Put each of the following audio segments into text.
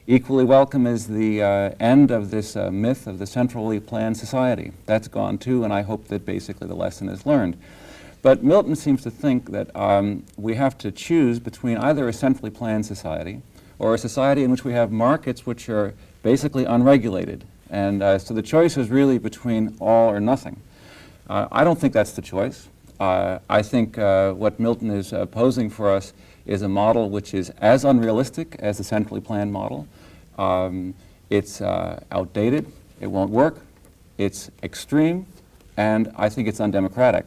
Equally welcome is the end of this myth of the centrally planned society. That's gone too, and I hope that basically the lesson is learned. But Milton seems to think that we have to choose between either a centrally planned society or a society in which we have markets which are basically unregulated. And so the choice is really between all or nothing. I don't think that's the choice. I think what Milton is posing for us is a model which is as unrealistic as the centrally planned model. It's outdated, it won't work, it's extreme, and I think it's undemocratic.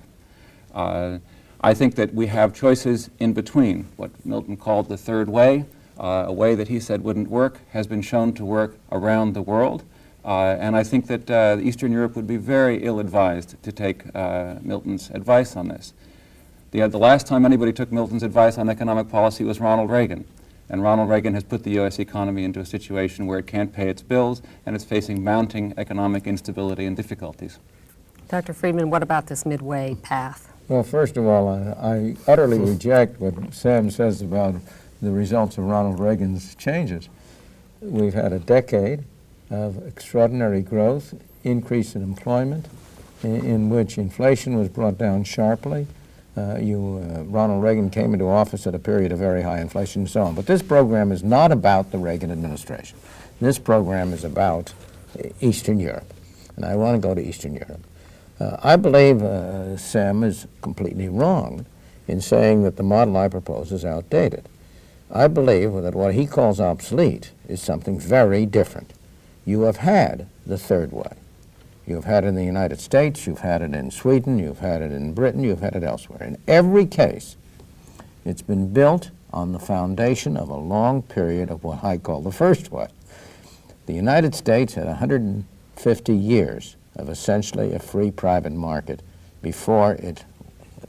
I think that we have choices in between. What Milton called the third way, a way that he said wouldn't work, has been shown to work around the world. And I think that Eastern Europe would be very ill-advised to take Milton's advice on this. The last time anybody took Milton's advice on economic policy was Ronald Reagan. And Ronald Reagan has put the U.S. economy into a situation where it can't pay its bills and it's facing mounting economic instability and difficulties. Dr. Friedman, what about this midway path? Well, first of all, I utterly reject what Sam says about the results of Ronald Reagan's changes. We've had a decade of extraordinary growth, increase in employment, in which inflation was brought down sharply. Ronald Reagan came into office at a period of very high inflation and so on. But this program is not about the Reagan administration. This program is about Eastern Europe, and I want to go to Eastern Europe. I believe Sam is completely wrong in saying that the model I propose is outdated. I believe that what he calls obsolete is something very different. You have had the third way. You've had it in the United States, you've had it in Sweden, you've had it in Britain, you've had it elsewhere. In every case, it's been built on the foundation of a long period of what I call the first way. The United States had 150 years of essentially a free private market before it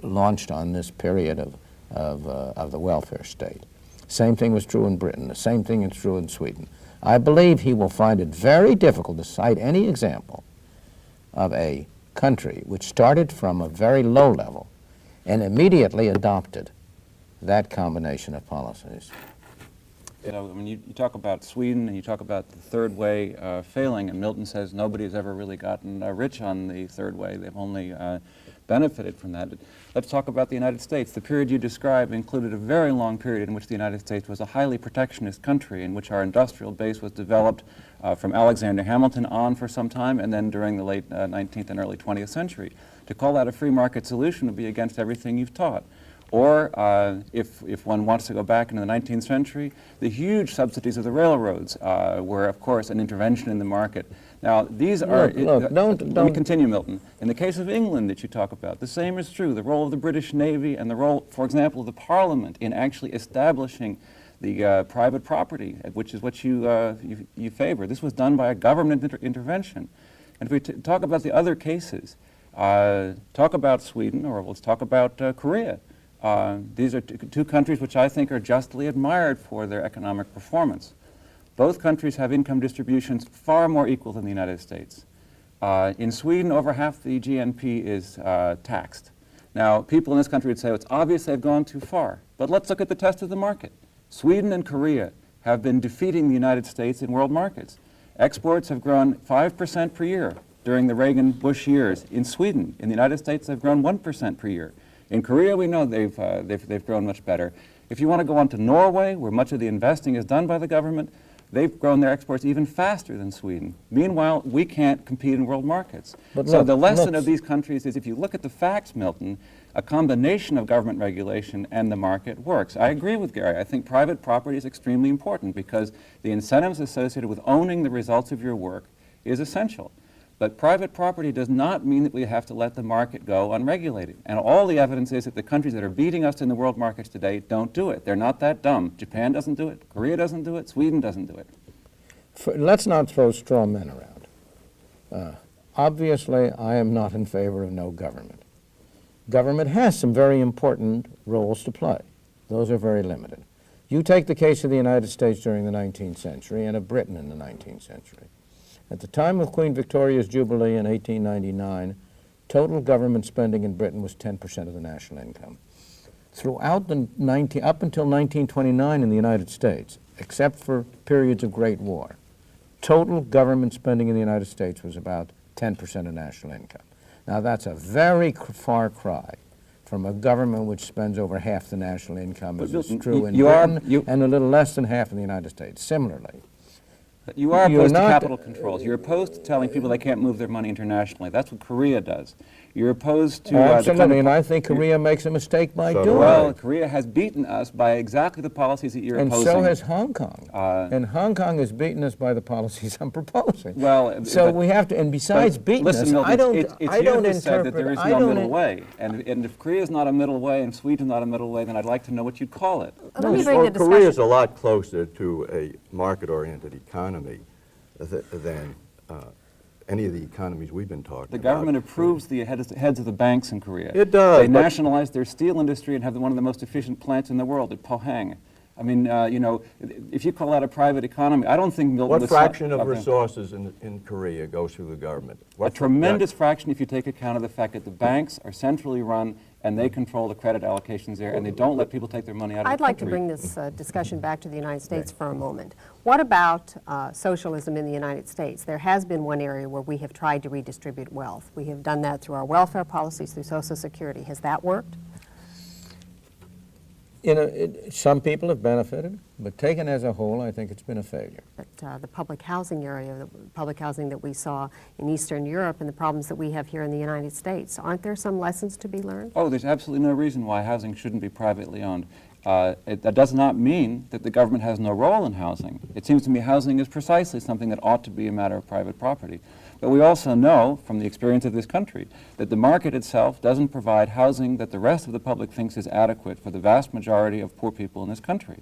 launched on this period of the welfare state. Same thing was true in Britain. The same thing is true in Sweden. I believe he will find it very difficult to cite any example of a country which started from a very low level and immediately adopted that combination of policies. You know, when you talk about Sweden and you talk about the third way failing, and Milton says nobody has ever really gotten rich on the third way, they've only benefited from that. Let's talk about the United States. The period you described included a very long period in which the United States was a highly protectionist country, in which our industrial base was developed from Alexander Hamilton on for some time, and then during the late 19th and early 20th century. To call that a free market solution would be against everything you've taught. Or, if one wants to go back into the 19th century, the huge subsidies of the railroads were, of course, an intervention in the market. Now, these are... Look, let me continue, Milton. In the case of England that you talk about, the same is true. The role of the British Navy and the role, for example, of the Parliament in actually establishing the private property, which is what you favor. This was done by a government intervention. And if we talk about the other cases, talk about Sweden, or let's talk about Korea. These are two countries which I think are justly admired for their economic performance. Both countries have income distributions far more equal than the United States. In Sweden, over half the GNP is taxed. Now, people in this country would say, well, it's obvious they've gone too far. But let's look at the test of the market. Sweden and Korea have been defeating the United States in world markets. Exports have grown 5% per year during the Reagan-Bush years. In Sweden, in the United States, they've grown 1% per year. In Korea, we know they've grown much better. If you want to go on to Norway, where much of the investing is done by the government, they've grown their exports even faster than Sweden. Meanwhile, we can't compete in world markets. So the lesson of these countries is, if you look at the facts, Milton, a combination of government regulation and the market works. I agree with Gary. I think private property is extremely important because the incentives associated with owning the results of your work is essential. But private property does not mean that we have to let the market go unregulated. And all the evidence is that the countries that are beating us in the world markets today don't do it. They're not that dumb. Japan doesn't do it. Korea doesn't do it. Sweden doesn't do it. Let's not throw straw men around. Obviously, I am not in favor of no government. Government has some very important roles to play. Those are very limited. You take the case of the United States during the 19th century and of Britain in the 19th century. At the time of Queen Victoria's Jubilee in 1899, total government spending in Britain was 10% of the national income. Throughout up until 1929 in the United States, except for periods of great war, total government spending in the United States was about 10% of national income. Now that's a very far cry from a government which spends over half the national income, as is true in Britain, and a little less than half in the United States. Similarly, you are opposed to capital controls. You're opposed to telling people they can't move their money internationally. That's what Korea does. You're opposed to absolutely, and I think Korea makes a mistake by doing it. Well, Korea has beaten us by exactly the policies that you're opposing. And so has Hong Kong. And Hong Kong has beaten us by the policies I'm proposing. Well, so we have to, and besides beating listen, us, Milton, I don't interpret said that there is no middle in, way. And if Korea is not a middle way and Sweden is not a middle way, then I'd like to know what you'd call it. Let me bring the discussion. Korea is a lot closer to a market-oriented economy than any of the economies we've been talking about. The government approves the heads of the banks in Korea. It does. They nationalize their steel industry and have one of the most efficient plants in the world at Pohang. I mean, you know, if you call that a private economy, I don't think Milton What fraction of resources in Korea goes through the government? A tremendous fraction if you take account of the fact that the banks are centrally run and they control the credit allocations there, and they don't let people take their money out of the I'd like to country. bring this discussion back to the United States for a moment. What about socialism in the United States? There has been one area where we have tried to redistribute wealth. We have done that through our welfare policies, through Social Security. Has that worked? Some people have benefited, but taken as a whole, I think it's been a failure. But the public housing area, the public housing that we saw in Eastern Europe and the problems that we have here in the United States, aren't there some lessons to be learned? Oh, there's absolutely no reason why housing shouldn't be privately owned. That does not mean that the government has no role in housing. It seems to me housing is precisely something that ought to be a matter of private property. But we also know, from the experience of this country, that the market itself doesn't provide housing that the rest of the public thinks is adequate for the vast majority of poor people in this country.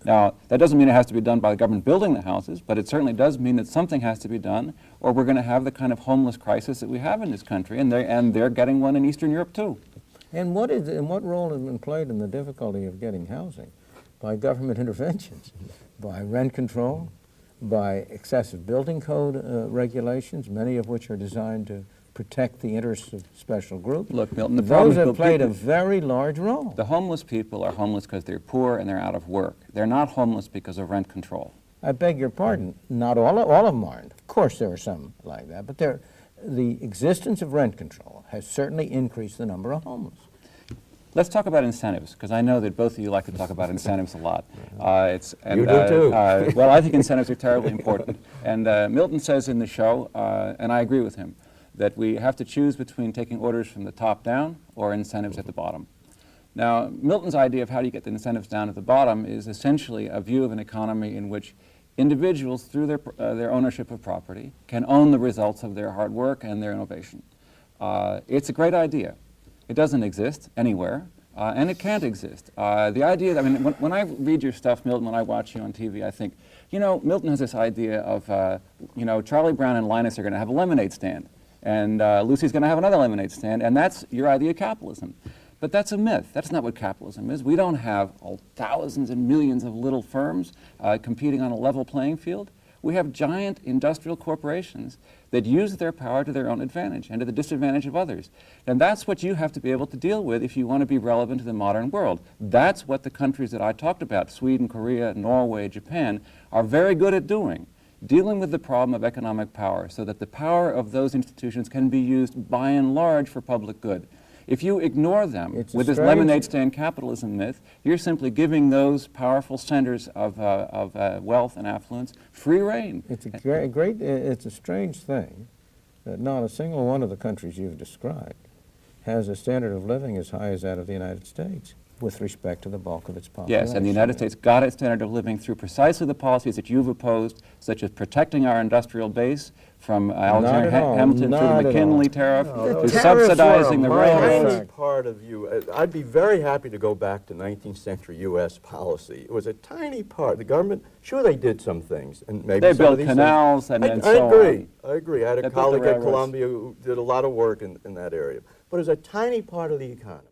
Now, that doesn't mean it has to be done by the government building the houses, but it certainly does mean that something has to be done, or we're going to have the kind of homeless crisis that we have in this country, and they're getting one in Eastern Europe too. And what role has been played in the difficulty of getting housing? By government interventions, by rent control, by excessive building code regulations, many of which are designed to protect the interests of special groups. Look, Milton, those have played a very large role. The homeless people are homeless because they're poor and they're out of work. They're not homeless because of rent control. I beg your pardon. Not all of them aren't. Of course there are some like that, but the existence of rent control has certainly increased the number of homeless. Let's talk about incentives, because I know that both of you like to talk about incentives a lot. You do too. Well, I think incentives are terribly important. And Milton says in the show, and I agree with him, that we have to choose between taking orders from the top down or incentives at the bottom. Now, Milton's idea of how do you get the incentives down at the bottom is essentially a view of an economy in which individuals, through their ownership of property, can own the results of their hard work and their innovation. It's a great idea. It doesn't exist anywhere, and it can't exist. The idea that, I mean, when I read your stuff, Milton, when I watch you on TV, I think, you know, Milton has this idea of, you know, Charlie Brown and Linus are going to have a lemonade stand, and Lucy's going to have another lemonade stand, and that's your idea of capitalism. But that's a myth. That's not what capitalism is. We don't have thousands and millions of little firms competing on a level playing field. We have giant industrial corporations that use their power to their own advantage and to the disadvantage of others. And that's what you have to be able to deal with if you want to be relevant to the modern world. That's what the countries that I talked about, Sweden, Korea, Norway, Japan, are very good at doing. Dealing with the problem of economic power so that the power of those institutions can be used by and large for public good. If you ignore them with this lemonade stand capitalism myth, you're simply giving those powerful centers of wealth and affluence free rein. It's a strange thing that not a single one of the countries you've described has a standard of living as high as that of the United States with respect to the bulk of its population. Yes, and the United States got its standard of living through precisely the policies that you've opposed, such as protecting our industrial base from Alexander Hamilton through the McKinley tariff, to subsidizing the railroads. Tiny part of you. I'd be very happy to go back to 19th century U.S. policy. It was a tiny part. The government, sure, they did some things, and maybe they some built of these canals things, and so on. I agree. I had a colleague at Columbia who did a lot of work in that area. But it was a tiny part of the economy.